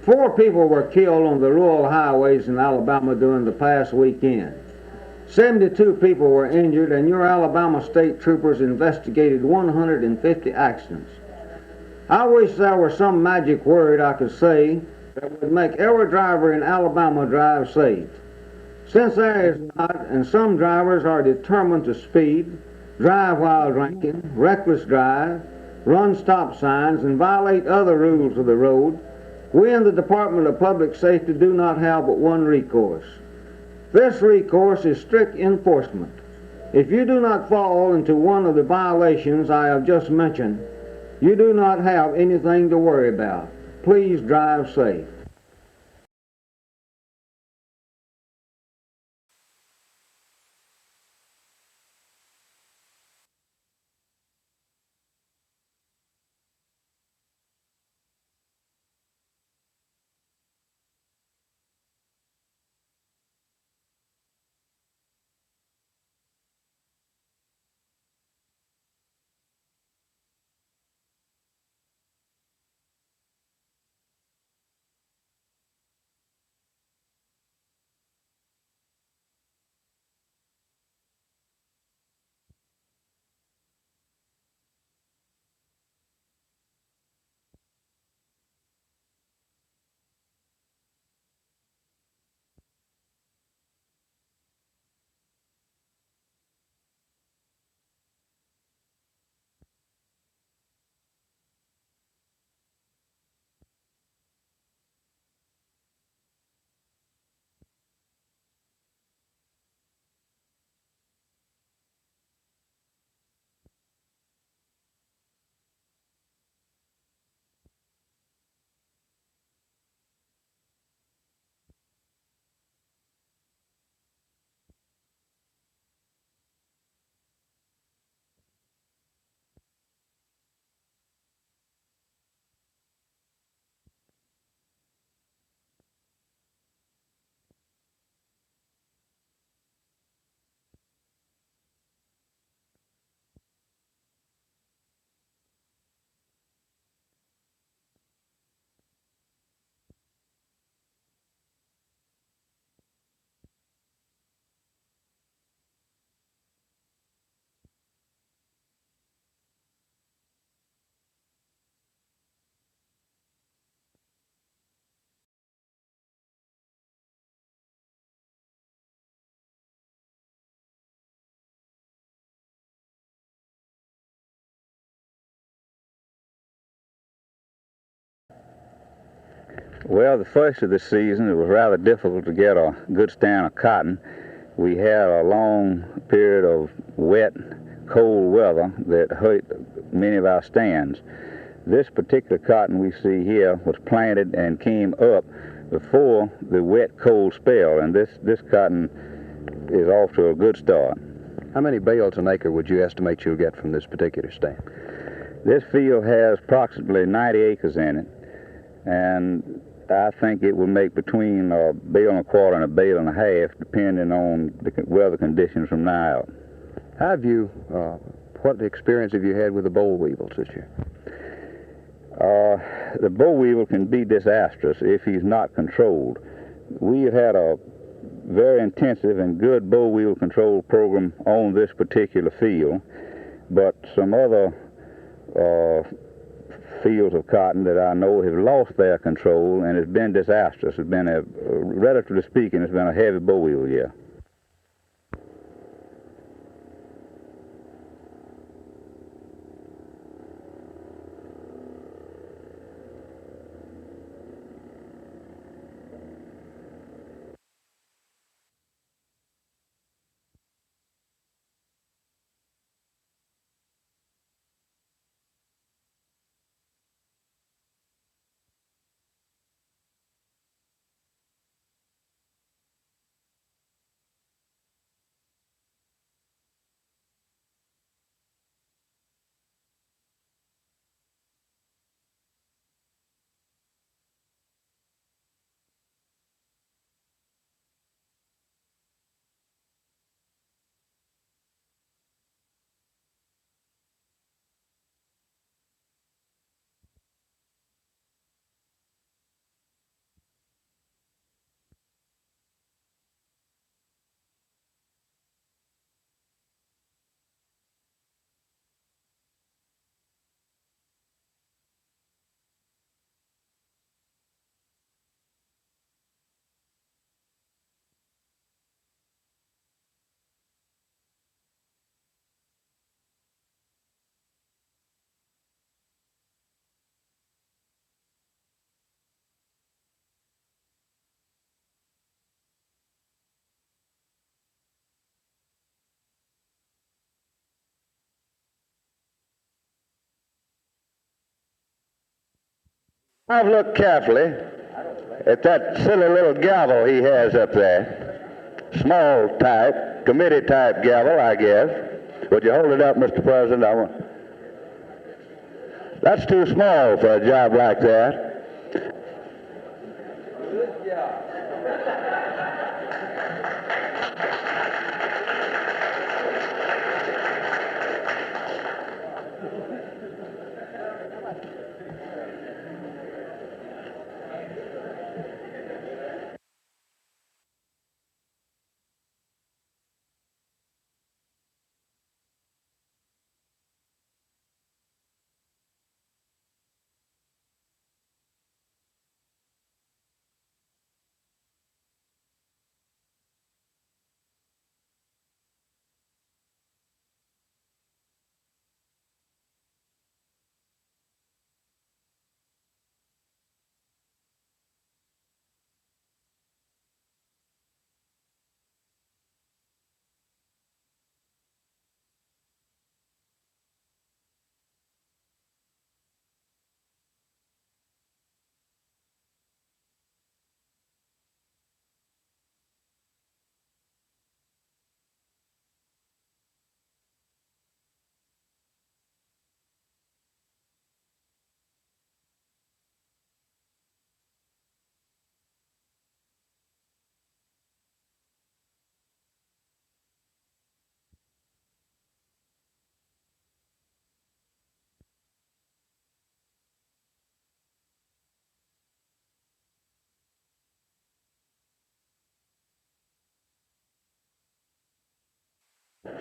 4 people were killed on the rural highways in Alabama during the past weekend. 72 people were injured, and your Alabama state troopers investigated 150 accidents. I wish there were some magic word I could say that would make every driver in Alabama drive safe. Since there is not, and some drivers are determined to speed, drive while drinking, reckless drive, run stop signs, and violate other rules of the road, we in the Department of Public Safety do not have but one recourse. This recourse is strict enforcement. If you do not fall into one of the violations I have just mentioned, you do not have anything to worry about. Please drive safe. Well, the first of the season, it was rather difficult to get a good stand of cotton. We had a long period of wet, cold weather that hurt many of our stands. This particular cotton we see here was planted and came up before the wet, cold spell, and this cotton is off to a good start. How many bales an acre would you estimate you'll get from this particular stand? This field has approximately 90 acres in it, and I think it will make between a bale and a quarter and a bale and a half, depending on the weather conditions from now out. What experience have you had with the boll weevils this year? The boll weevil can be disastrous if he's not controlled. We have had a very intensive and good boll weevil control program on this particular field, but some other fields of cotton that I know have lost their control, and it's been disastrous. It's been relatively speaking, it's been a heavy boll weevil year. I've looked carefully at that silly little gavel he has up there. Small type, committee type gavel, I guess. Would you hold it up, Mr. President? That's too small for a job like that.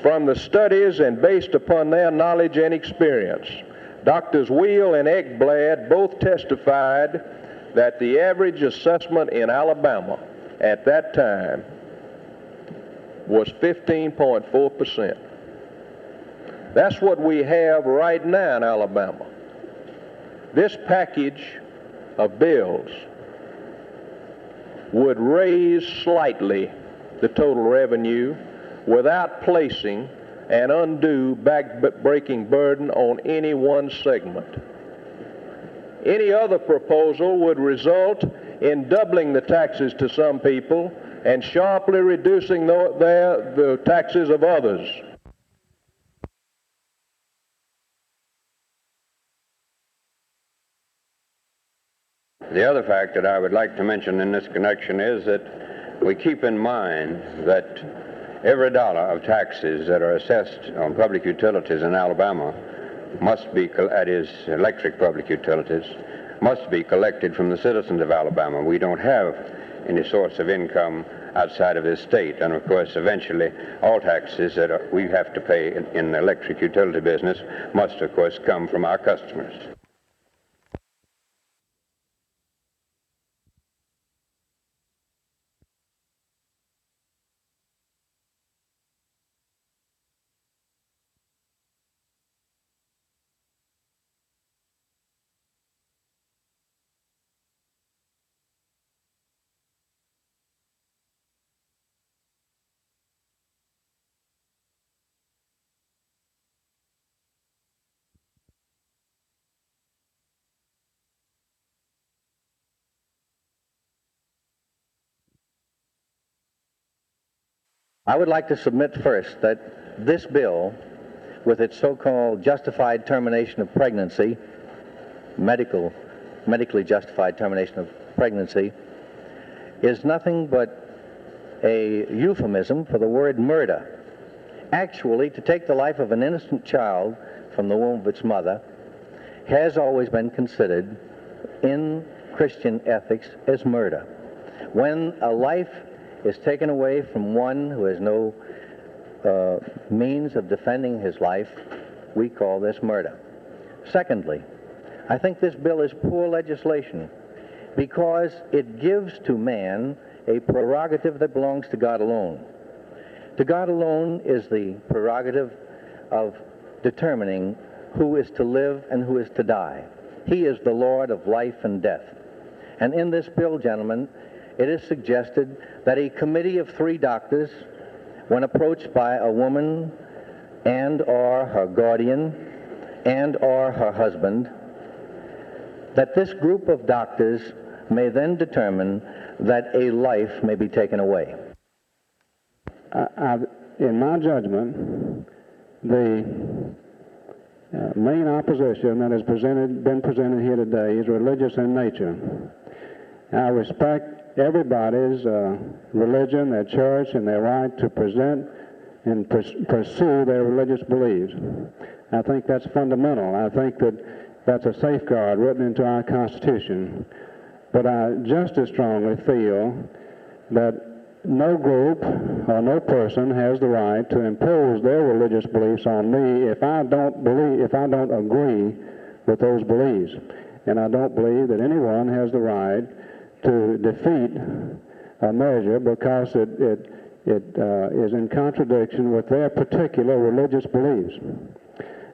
From the studies and based upon their knowledge and experience, Doctors Wheel and Eggblad both testified that the average assessment in Alabama at that time was 15.4%. That's what we have right now in Alabama. This package of bills would raise slightly the total revenue without placing an undue back-breaking burden on any one segment. Any other proposal would result in doubling the taxes to some people and sharply reducing the taxes of others. The other fact that I would like to mention in this connection is that we keep in mind that every dollar of taxes that are assessed on public utilities in Alabama must be, that is, electric public utilities, must be collected from the citizens of Alabama. We don't have any source of income outside of this state. And of course, eventually, all taxes that we have to pay in the electric utility business must, of course, come from our customers. I would like to submit first that this bill, with its so-called justified termination of pregnancy, medically justified termination of pregnancy, is nothing but a euphemism for the word murder. Actually, to take the life of an innocent child from the womb of its mother has always been considered in Christian ethics as murder. When a life is taken away from one who has no means of defending his life, we call this murder. Secondly, I think this bill is poor legislation because it gives to man a prerogative that belongs to God alone. To God alone is the prerogative of determining who is to live and who is to die. He is the Lord of life and death. And in this bill, gentlemen, it is suggested that a committee of 3 doctors, when approached by a woman and or her guardian and or her husband, that this group of doctors may then determine that a life may be taken away? In my judgment, the main opposition that has been presented here today is religious in nature. I respect everybody's religion, their church, and their right to present and pursue their religious beliefs. I think that's fundamental. I think that that's a safeguard written into our Constitution. But I just as strongly feel that no group or no person has the right to impose their religious beliefs on me if I don't agree with those beliefs. And I don't believe that anyone has the right to defeat a measure because it is in contradiction with their particular religious beliefs.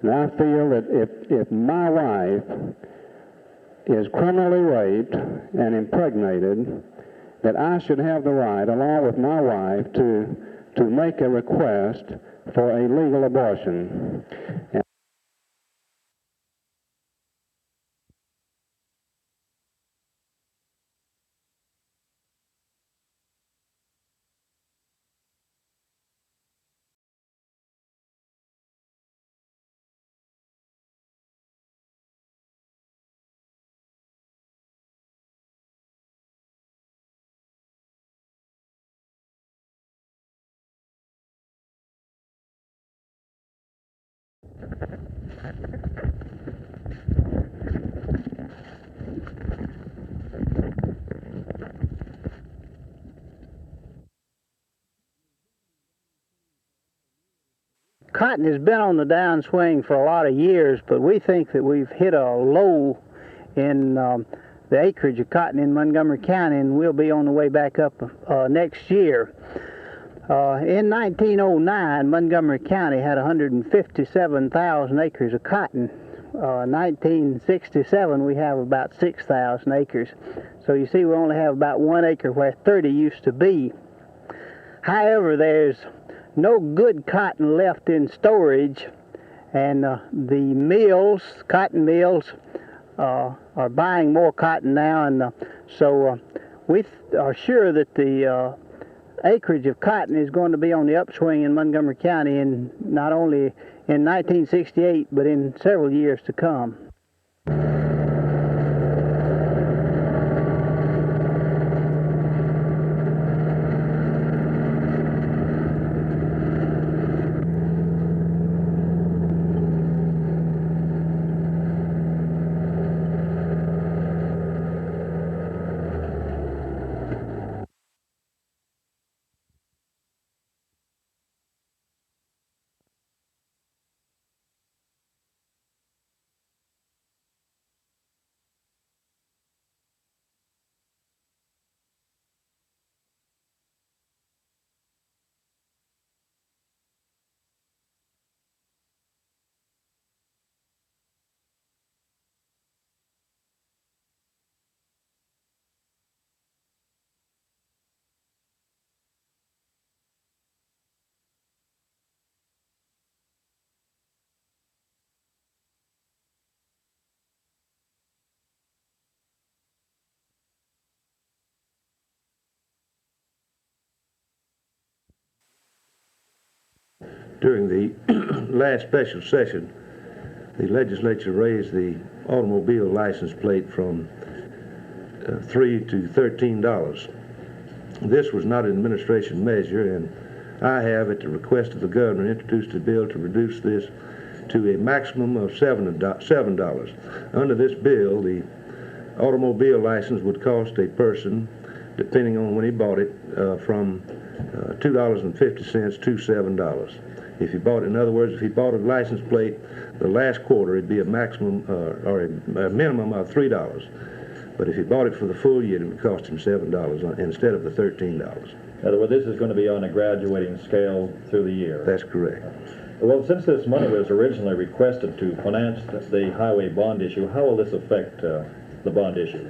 And I feel that if my wife is criminally raped and impregnated, that I should have the right, along with my wife, to make a request for a legal abortion. Cotton has been on the downswing for a lot of years, but we think that we've hit a low in the acreage of cotton in Montgomery County, and we'll be on the way back up next year. In 1909, Montgomery County had 157,000 acres of cotton. 1967, we have about 6,000 acres. So you see, we only have about 1 acre where 30 used to be. However, there's no good cotton left in storage, and the mills, cotton mills, are buying more cotton now, and so we are sure that the acreage of cotton is going to be on the upswing in Montgomery County, in not only in 1968 but in several years to come. During the last special session, the legislature raised the automobile license plate from $3 to $13. This was not an administration measure, and I have, at the request of the governor, introduced a bill to reduce this to a maximum of $7. Under this bill, the automobile license would cost a person, depending on when he bought it, from $2.50 to $7. If he bought, in other words, if he bought a license plate the last quarter, it'd be a maximum or a minimum of $3. But if he bought it for the full year, it would cost him $7 instead of the $13. In other words, this is going to be on a graduating scale through the year. That's correct. Well, since this money was originally requested to finance the highway bond issue, how will this affect the bond issue?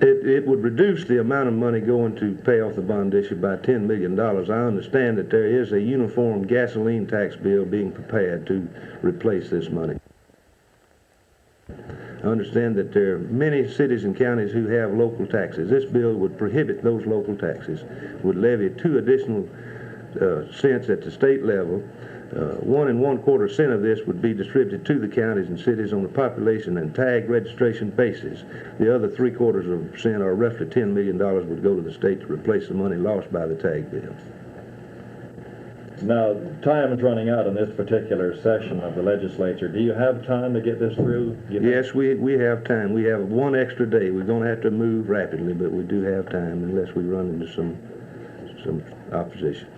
It would reduce the amount of money going to pay off the bond issue by $10 million. I understand that there is a uniform gasoline tax bill being prepared to replace this money. Understand that there are many cities and counties who have local taxes. This bill would prohibit those local taxes, would levy 2 additional cents at the state level. 1 1/4 cent of this would be distributed to the counties and cities on a population and tag registration basis. The other 3/4 cent, or roughly $10 million, would go to the state to replace the money lost by the tag bill. Now, time is running out in this particular session of the legislature. Do you have time to get this through? Yes, we have time. We have 1 extra day. We're going to have to move rapidly, but we do have time unless we run into some opposition.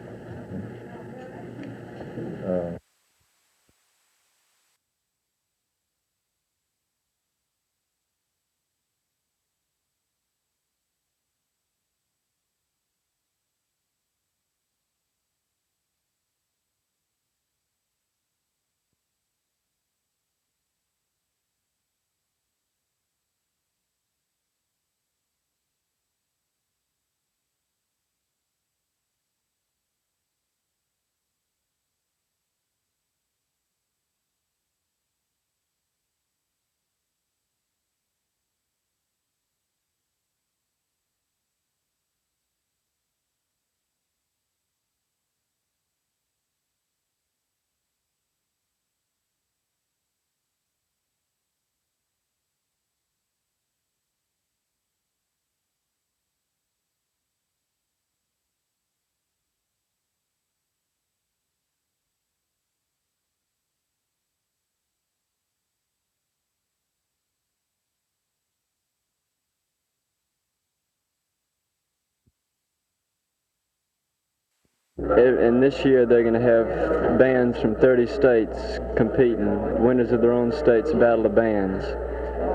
And this year they're going to have bands from 30 states competing. Winners of their own states battle of bands.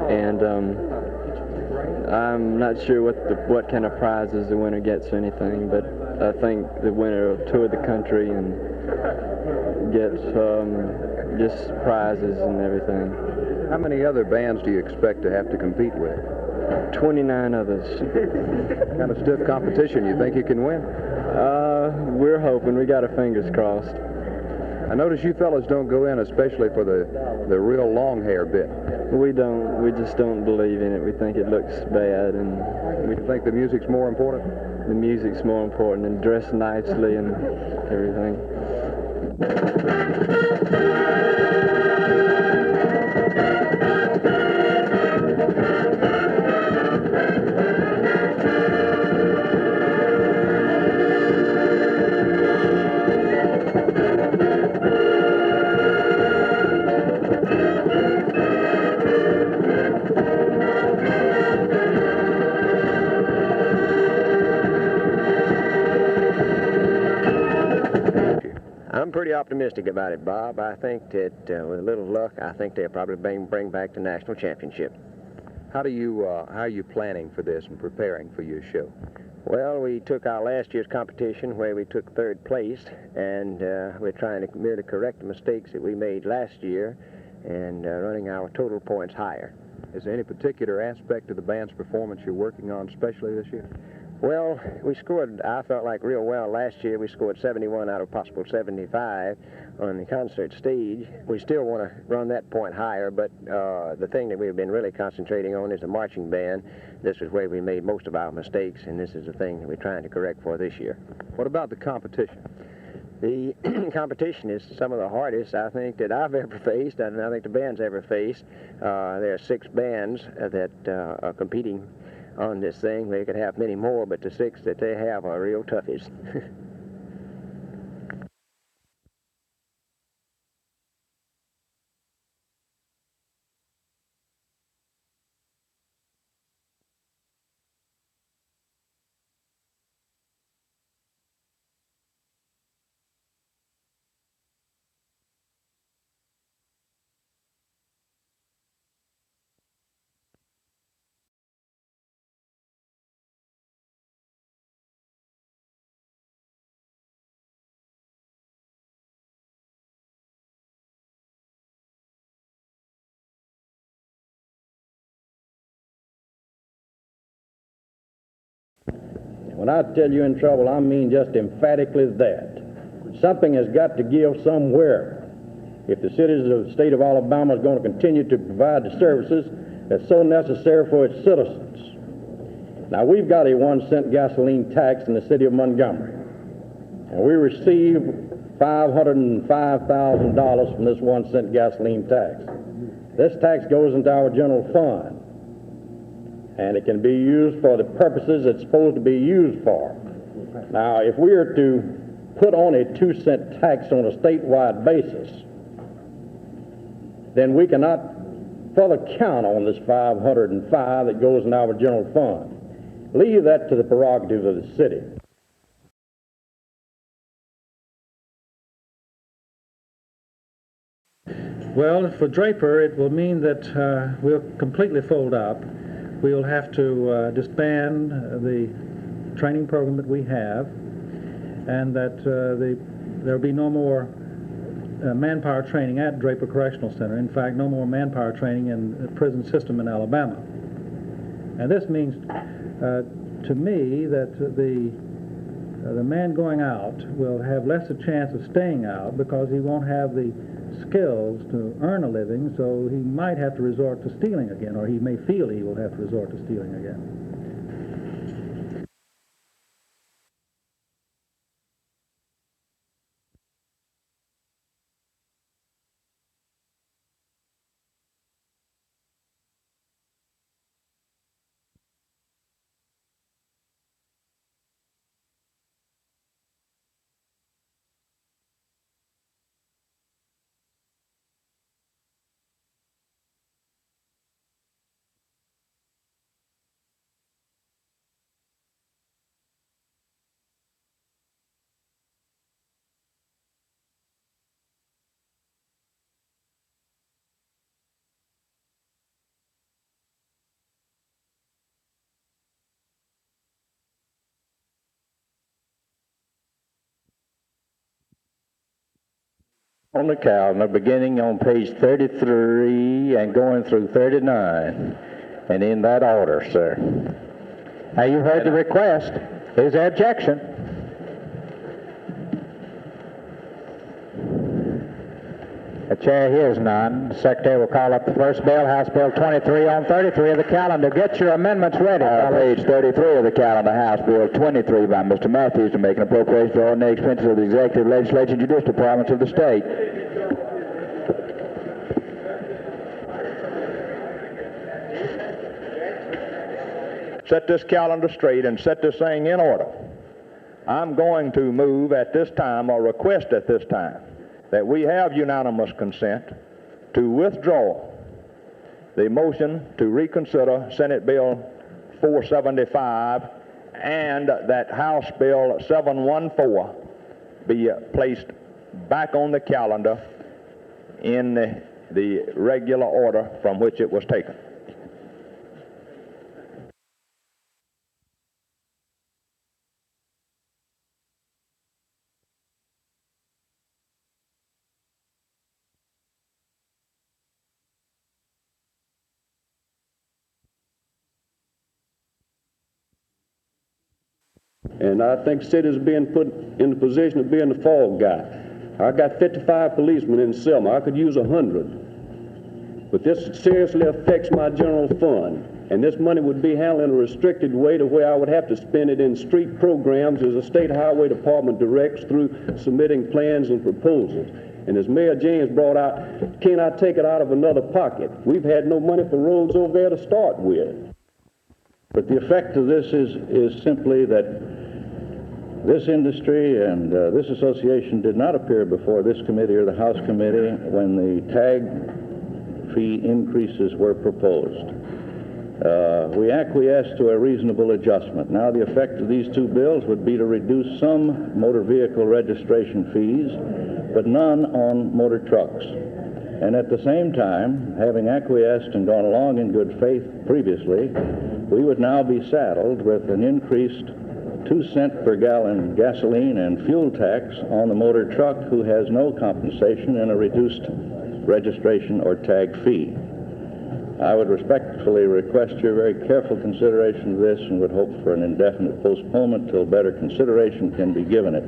And I'm not sure what kind of prizes the winner gets or anything, but I think the winner will tour the country and get just prizes and everything. How many other bands do you expect to have to compete with? 29 others. What kind of stiff competition you think you can win? We're hoping. We got our fingers crossed. I notice you fellas don't go in especially for the real long hair bit. We don't. We just don't believe in it. We think it looks bad, and we think the music's more important. The music's more important, and dress nicely and everything. I'm pretty optimistic about it, Bob. I think that with a little luck, I think they'll probably bring back the national championship. How are you planning for this and preparing for your show? Well, we took our last year's competition where we took 3rd place, and we're trying to merely correct the mistakes that we made last year and running our total points higher. Is there any particular aspect of the band's performance you're working on especially this year? Well, we scored, I felt like, real well last year. We scored 71 out of possible 75 on the concert stage. We still want to run that point higher, but the thing that we've been really concentrating on is the marching band. This is where we made most of our mistakes, and this is the thing that we're trying to correct for this year. What about the competition? The competition is some of the hardest, I think, that I've ever faced, and I think the band's ever faced. There are 6 bands that are competing on this thing. They could have many more, but the 6 that they have are real toughies. When I tell you in trouble, I mean just emphatically that. Something has got to give somewhere. If the cities of the state of Alabama is going to continue to provide the services that's so necessary for its citizens. Now, we've got a 1-cent gasoline tax in the city of Montgomery, and we receive $505,000 from this 1-cent gasoline tax. This tax goes into our general fund, and it can be used for the purposes it's supposed to be used for. Now, if we are to put on a 2-cent tax on a statewide basis, then we cannot further count on this 505 that goes in our general fund. Leave that to the prerogative of the city. Well, for Draper, it will mean that we'll completely fold up. We'll have to disband the training program that we have, and that there'll be no more manpower training at Draper Correctional Center. In fact, no more manpower training in the prison system in Alabama. And this means to me that the man going out will have less a chance of staying out because he won't have the skills to earn a living, so he might have to resort to stealing again, or he may feel he will have to resort to stealing again. On the calendar, beginning on page 33 and going through 39, and in that order, sir. Now, you heard the request. Is there objection? The chair hears none. The secretary will call up the first bill, House Bill 23 on 33 of the calendar. Get your amendments ready. Page 33 of the calendar, House Bill 23 by Mr. Matthews to make an appropriation for ordinary expenses of the executive, legislature, and judicial departments of the state. Set this calendar straight and set this thing in order. I'm going to move at this time, or request at this time, that we have unanimous consent to withdraw the motion to reconsider Senate Bill 475 and that House Bill 714 be placed back on the calendar in the regular order from which it was taken. And I think cities are being put in the position of being the fall guy. I got 55 policemen in Selma. I could use 100. But this seriously affects my general fund. And this money would be handled in a restricted way to where I would have to spend it in street programs as the State Highway Department directs through submitting plans and proposals. And as Mayor James brought out, can I take it out of another pocket? We've had no money for roads over there to start with. But the effect of this is simply that this industry and this association did not appear before this committee or the House committee when the tag fee increases were proposed. We acquiesced to a reasonable adjustment. Now the effect of these two bills would be to reduce some motor vehicle registration fees, but none on motor trucks. And at the same time, having acquiesced and gone along in good faith previously, we would now be saddled with an increased 2-cent per gallon gasoline and fuel tax on the motor truck who has no compensation and a reduced registration or tag fee. I would respectfully request your very careful consideration of this and would hope for an indefinite postponement till better consideration can be given it.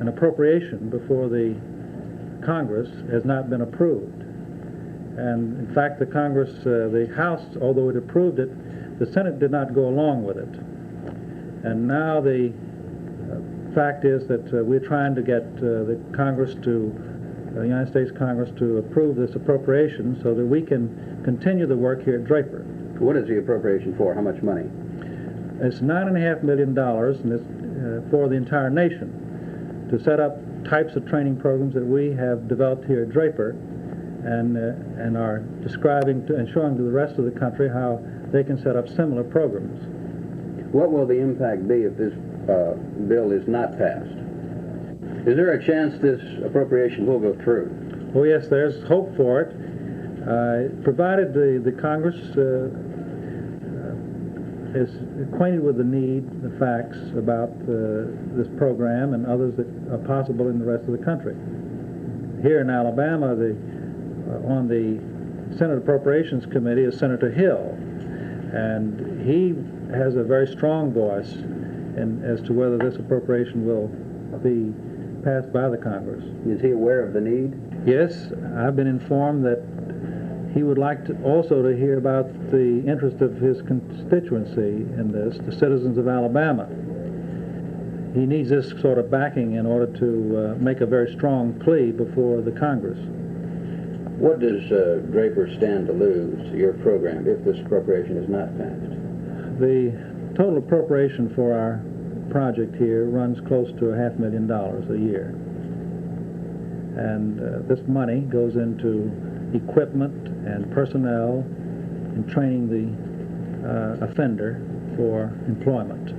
an appropriation before the Congress has not been approved. And in fact, the Congress, the House, although it approved it, the Senate did not go along with it. And now the fact is that we're trying to get the Congress to, the United States Congress to approve this appropriation so that we can continue the work here at Draper. What is the appropriation for? How much money? It's $9.5 million, and it's for the entire nation to set up types of training programs that we have developed here at Draper, and are describing and showing to the rest of the country how they can set up similar programs. What will the impact be if this bill is not passed? Is there a chance this appropriation will go through? Oh yes, there's hope for it, provided the Congress is acquainted with the need, the facts about this program and others that are possible in the rest of the country. Here in Alabama, on the Senate Appropriations Committee is Senator Hill, and he has a very strong voice as to whether this appropriation will be passed by the Congress. Is he aware of the need? Yes, I've been informed that he would like to also to hear about the interest of his constituency in this, the citizens of Alabama. He needs this sort of backing in order to make a very strong plea before the Congress. What does Draper stand to lose, your program, if this appropriation is not passed? The total appropriation for our project here runs close to $500,000 a year. And this money goes into equipment and personnel and training the offender for employment.